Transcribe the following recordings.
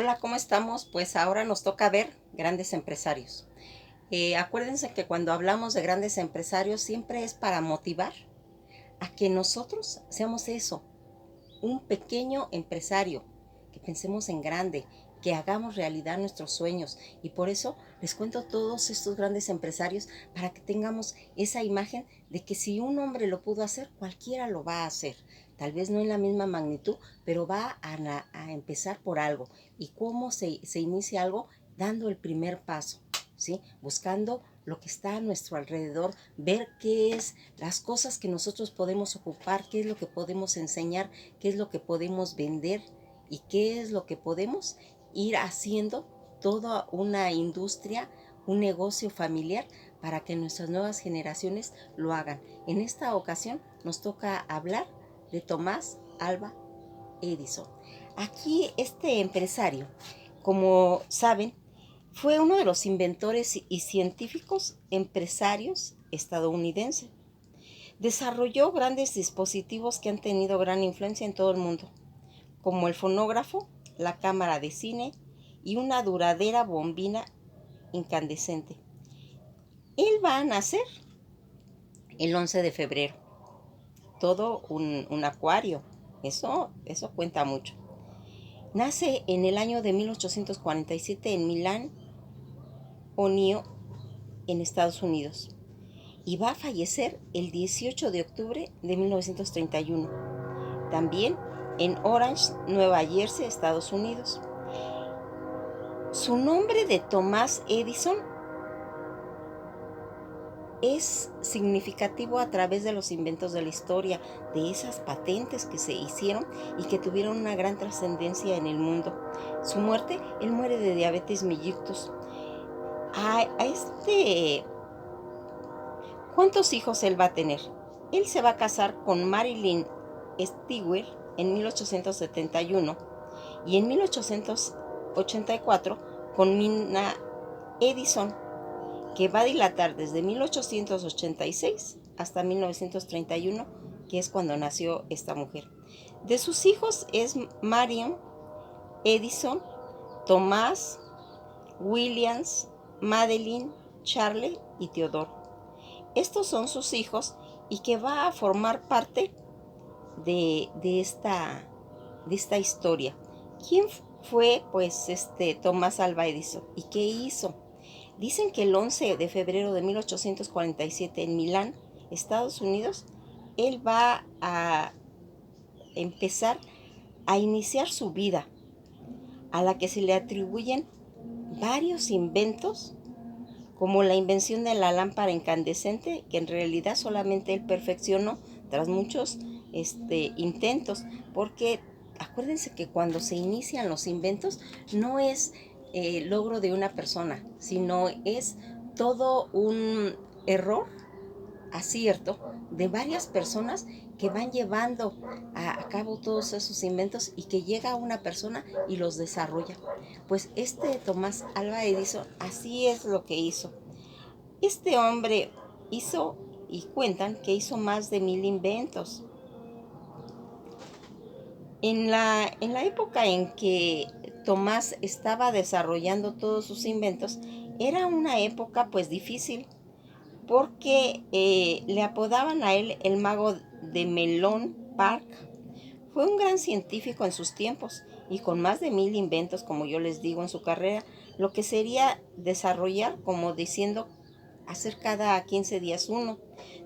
Hola, ¿cómo estamos? Pues ahora nos toca ver grandes empresarios. Acuérdense que cuando hablamos de grandes empresarios siempre es para motivar a que nosotros seamos eso, un pequeño empresario, que pensemos en grande, que hagamos realidad nuestros sueños. Y por eso les cuento todos estos grandes empresarios para que tengamos esa imagen de que si un hombre lo pudo hacer, cualquiera lo va a hacer. Tal vez no en la misma magnitud, pero va a empezar por algo. ¿Y cómo se inicia algo? Dando el primer paso, ¿sí? Buscando lo que está a nuestro alrededor, ver qué es las cosas que nosotros podemos ocupar, qué es lo que podemos enseñar, qué es lo que podemos vender y qué es lo que podemos ir haciendo toda una industria, un negocio familiar para que nuestras nuevas generaciones lo hagan. En esta ocasión nos toca hablar de Tomás Alva Edison. Aquí este empresario, como saben, fue uno de los inventores y científicos empresarios estadounidenses. Desarrolló grandes dispositivos que han tenido gran influencia en todo el mundo, como el fonógrafo, la cámara de cine y una duradera bombina incandescente. Él va a nacer el 11 de febrero, todo un acuario, eso cuenta mucho. Nace en el año de 1847 en Milán, Onio, en Estados Unidos, y va a fallecer el 18 de octubre de 1931, también en Orange, Nueva Jersey, Estados Unidos. Su nombre de Thomas Edison es significativo a través de los inventos de la historia, de esas patentes que se hicieron y que tuvieron una gran trascendencia en el mundo. Su muerte, él muere de diabetes mellitus. A este, ¿cuántos hijos él va a tener? Él se va a casar con Marilyn Stewart en 1871 y en 1884 con Mina Edison, que va a dilatar desde 1886 hasta 1931, que es cuando nació esta mujer. De sus hijos es Marion Edison, Tomás, Williams, Madeline, Charlie y Theodore. Estos son sus hijos y que va a formar parte de esta historia. ¿Quién fue pues Tomás Alva Edison y qué hizo? Dicen que el 11 de febrero de 1847 en Milán, Estados Unidos, él va a empezar a iniciar su vida, a la que se le atribuyen varios inventos, como la invención de la lámpara incandescente, que en realidad solamente él perfeccionó tras muchos intentos, porque acuérdense que cuando se inician los inventos no es logro de una persona, sino es todo un error, acierto de varias personas que van llevando a cabo todos esos inventos y que llega una persona y los desarrolla. Pues Tomás Alva Edison así es lo que hizo. Este hombre hizo, y cuentan que hizo más de 1000 inventos. En la época en que Tomás estaba desarrollando todos sus inventos, era una época pues difícil, porque le apodaban a él el mago de Melon Park. Fue un gran científico en sus tiempos y con más de 1000 inventos, como yo les digo, en su carrera, lo que sería desarrollar, como diciendo, hacer cada 15 días uno,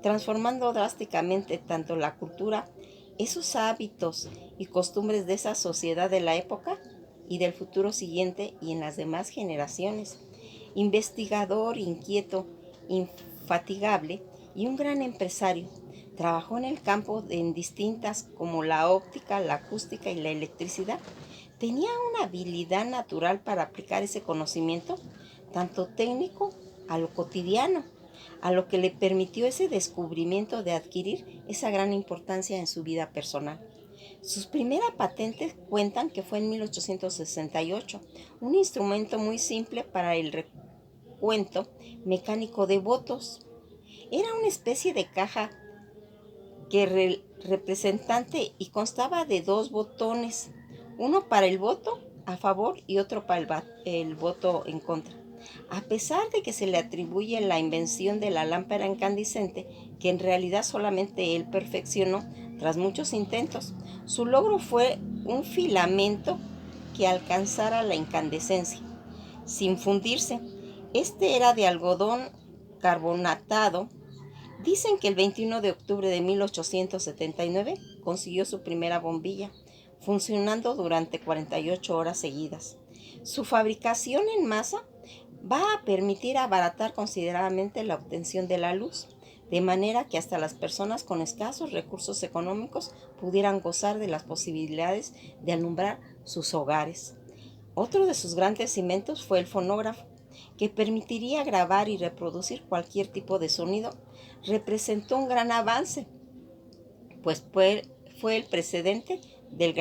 transformando drásticamente tanto la cultura, esos hábitos y costumbres de esa sociedad de la época y del futuro siguiente y en las demás generaciones. Investigador, inquieto, infatigable y un gran empresario. Trabajó en el campo en distintas como la óptica, la acústica y la electricidad. Tenía una habilidad natural para aplicar ese conocimiento, tanto técnico a lo cotidiano, a lo que le permitió ese descubrimiento de adquirir esa gran importancia en su vida personal. Sus primeras patentes cuentan que fue en 1868, un instrumento muy simple para el recuento mecánico de votos. Era una especie de caja representante y constaba de dos botones, uno para el voto a favor y otro para el voto en contra. A pesar de que se le atribuye la invención de la lámpara incandescente, que en realidad solamente él perfeccionó tras muchos intentos, su logro fue un filamento que alcanzara la incandescencia, sin fundirse. Este era de algodón carbonatado. Dicen que el 21 de octubre de 1879 consiguió su primera bombilla, funcionando durante 48 horas seguidas. Su fabricación en masa va a permitir abaratar considerablemente la obtención de la luz, de manera que hasta las personas con escasos recursos económicos pudieran gozar de las posibilidades de alumbrar sus hogares. Otro de sus grandes inventos fue el fonógrafo, que permitiría grabar y reproducir cualquier tipo de sonido. Representó un gran avance, pues fue el precedente del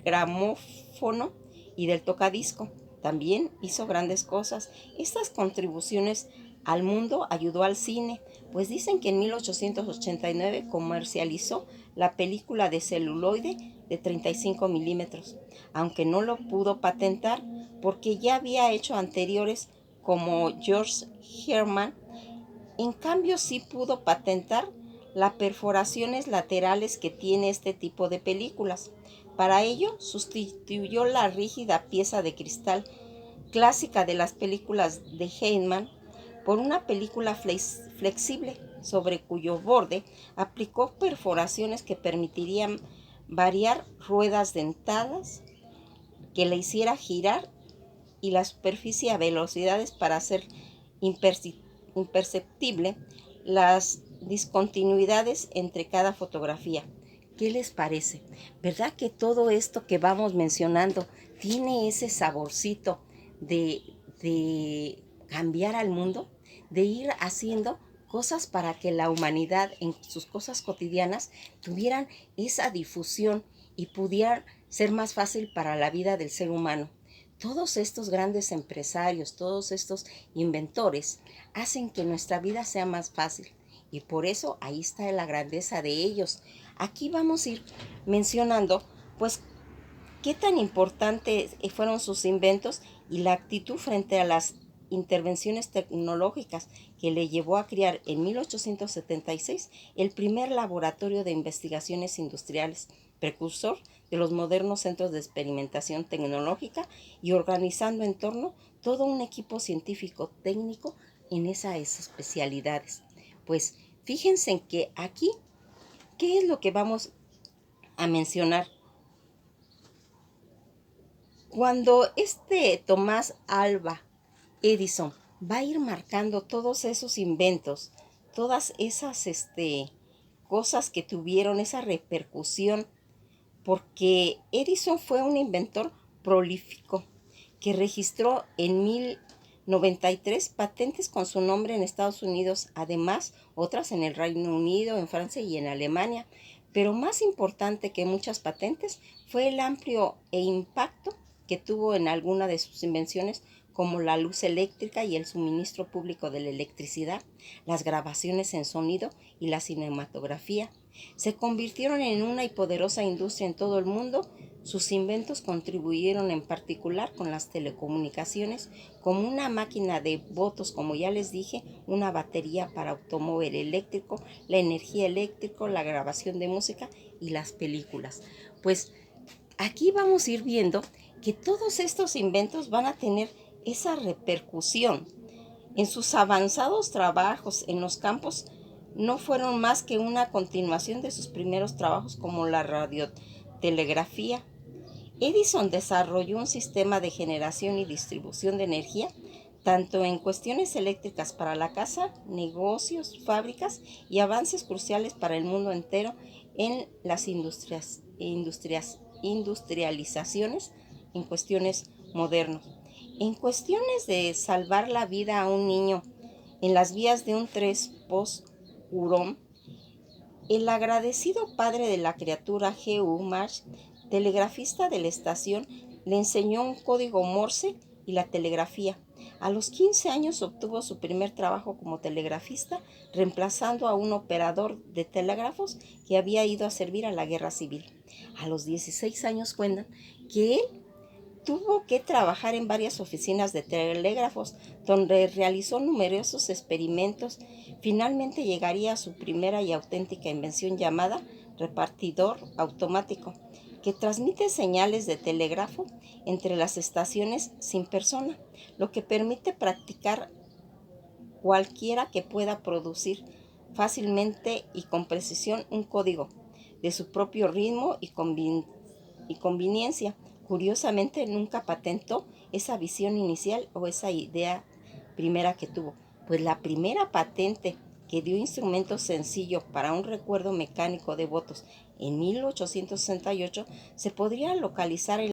gramófono y del tocadisco. También hizo grandes cosas. Estas contribuciones al mundo ayudó al cine, pues dicen que en 1889 comercializó la película de celuloide de 35 milímetros, aunque no lo pudo patentar porque ya había hecho anteriores como George Herman. En cambio, sí pudo patentar las perforaciones laterales que tiene este tipo de películas. Para ello, sustituyó la rígida pieza de cristal clásica de las películas de Heyman por una película flexible sobre cuyo borde aplicó perforaciones que permitirían variar ruedas dentadas que le hiciera girar y la superficie a velocidades para hacer imperceptible las discontinuidades entre cada fotografía. ¿Qué les parece? ¿Verdad que todo esto que vamos mencionando tiene ese saborcito de cambiar al mundo? De ir haciendo cosas para que la humanidad en sus cosas cotidianas tuvieran esa difusión y pudieran ser más fácil para la vida del ser humano. Todos estos grandes empresarios, todos estos inventores hacen que nuestra vida sea más fácil y por eso ahí está la grandeza de ellos. Aquí vamos a ir mencionando pues qué tan importantes fueron sus inventos y la actitud frente a las intervenciones tecnológicas que le llevó a crear en 1876 el primer laboratorio de investigaciones industriales, precursor de los modernos centros de experimentación tecnológica y organizando en torno todo un equipo científico técnico en esas especialidades. Pues fíjense en que aquí, ¿qué es lo que vamos a mencionar? Cuando Tomás Alva Edison va a ir marcando todos esos inventos, todas esas cosas que tuvieron esa repercusión, porque Edison fue un inventor prolífico que registró en 1093 patentes con su nombre en Estados Unidos, además otras en el Reino Unido, en Francia y en Alemania. Pero más importante que muchas patentes fue el amplio impacto que tuvo en alguna de sus invenciones, como la luz eléctrica y el suministro público de la electricidad, las grabaciones en sonido y la cinematografía. Se convirtieron en una y poderosa industria en todo el mundo. Sus inventos contribuyeron en particular con las telecomunicaciones, como una máquina de votos, como ya les dije, una batería para automóvil eléctrico, la energía eléctrica, la grabación de música y las películas. Pues aquí vamos a ir viendo que todos estos inventos van a tener esa repercusión. En sus avanzados trabajos en los campos no fueron más que una continuación de sus primeros trabajos como la radiotelegrafía. Edison desarrolló un sistema de generación y distribución de energía, tanto en cuestiones eléctricas para la casa, negocios, fábricas y avances cruciales para el mundo entero en las industrializaciones en cuestiones modernas. En cuestiones de salvar la vida a un niño en las vías de un tren post-Hurón, el agradecido padre de la criatura, G.U. Marsh, telegrafista de la estación, le enseñó un código Morse y la telegrafía. A los 15 años obtuvo su primer trabajo como telegrafista, reemplazando a un operador de telégrafos que había ido a servir a la guerra civil. A los 16 años cuentan que él Tuvo que trabajar en varias oficinas de telégrafos, donde realizó numerosos experimentos. Finalmente llegaría a su primera y auténtica invención llamada repartidor automático, que transmite señales de telégrafo entre las estaciones sin persona, lo que permite practicar cualquiera que pueda producir fácilmente y con precisión un código de su propio ritmo y conveniencia. Curiosamente, nunca patentó esa visión inicial o esa idea primera que tuvo, pues la primera patente que dio instrumento sencillo para un recuerdo mecánico de votos en 1868 se podría localizar en